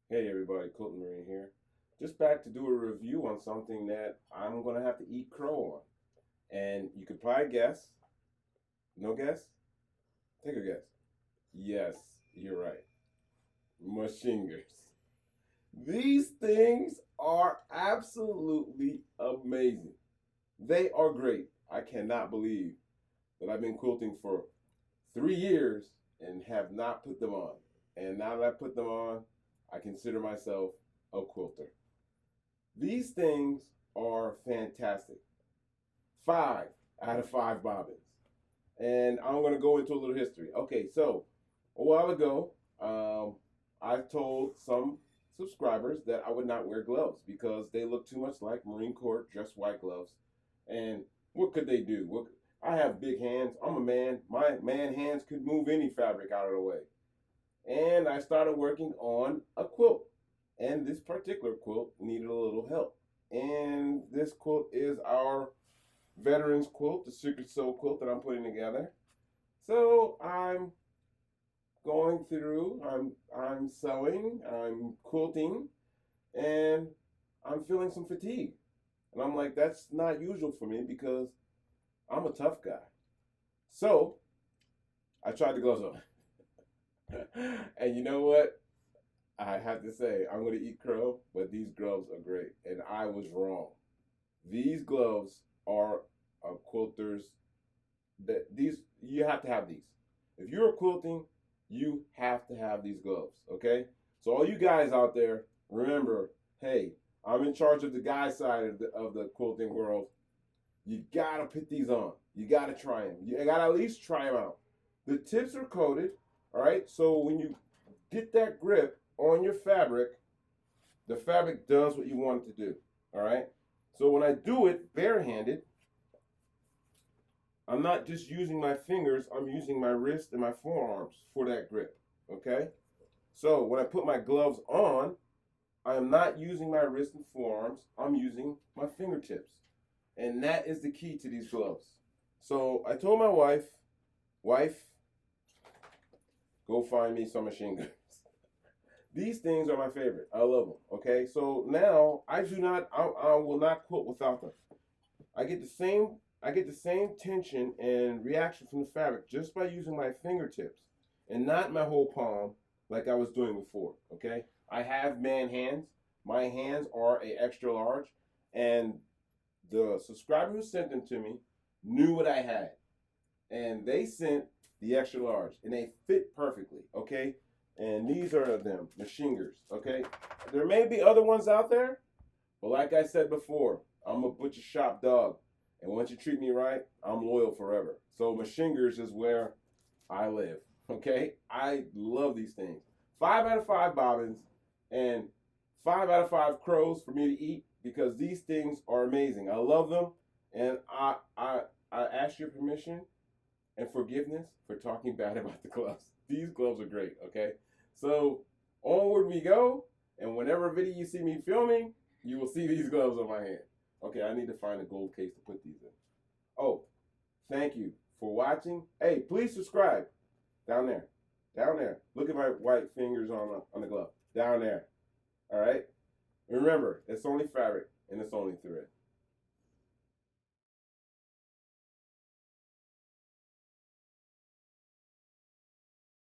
Hey everybody, Quilting here. Just back to do a review on something that I'm gonna have to eat crow on. And you could probably guess. No guess? Take a guess. Yes, you're right. Machingers. These things are absolutely amazing. They are great. I cannot believe that I've been quilting for 3 years and have not put them on. And now that I put them on, I consider myself a quilter. These things are fantastic. 5 out of 5 bobbins. And I'm going to go into a little history. Okay, so a while ago, I told some subscribers that I would not wear gloves because they look too much like Marine Corps dress white gloves. And what could they do? I have big hands. I'm a man. My man hands could move any fabric out of the way. And I started working on a quilt. And this particular quilt needed a little help. And this quilt is our veterans quilt, the Secret Soul quilt that I'm putting together. So I'm going through, I'm sewing, I'm quilting, and I'm feeling some fatigue. And I'm like, that's not usual for me because I'm a tough guy. So I tried the gloves on. And you know what? I have to say, I'm going to eat crow, but these gloves are great. And I was wrong. These gloves are quilters that these you have to have these. If you're quilting, you have to have these gloves, okay? So all you guys out there, remember, hey, I'm in charge of the guy side of the quilting world. You gotta put these on. You gotta try them. You gotta at least try them out. The tips are coated, all right? So when you get that grip on your fabric, the fabric does what you want it to do, all right? So when I do it barehanded, I'm not just using my fingers, I'm using my wrist and my forearms for that grip, okay? So when I put my gloves on, I am not using my wrist and forearms, I'm using my fingertips. And that is the key to these gloves. So I told my wife, go find me some machine guns. These things are my favorite. I love them, okay? So now I will not quilt without them. I get the same tension and reaction from the fabric just by using my fingertips and not my whole palm like I was doing before, okay? I have man hands. My hands are a extra large, and the subscriber who sent them to me knew what I had, and they sent the extra large, and they fit perfectly, okay? And these are them, Machingers, okay? There may be other ones out there, but like I said before, I'm a butcher shop dog. And once you treat me right, I'm loyal forever. So Machingers is where I live. Okay? I love these things. 5 out of 5 bobbins and 5 out of 5 crows for me to eat because these things are amazing. I love them, and I ask your permission and forgiveness for talking bad about the gloves. These gloves are great, okay? So onward we go, and whenever video you see me filming, you will see these gloves on my hand. Okay, I need to find a gold case to put these in. Oh, thank you for watching. Hey, please subscribe. Down there. Down there. Look at my white fingers on the glove. Down there. All right? Remember, it's only fabric and it's only thread.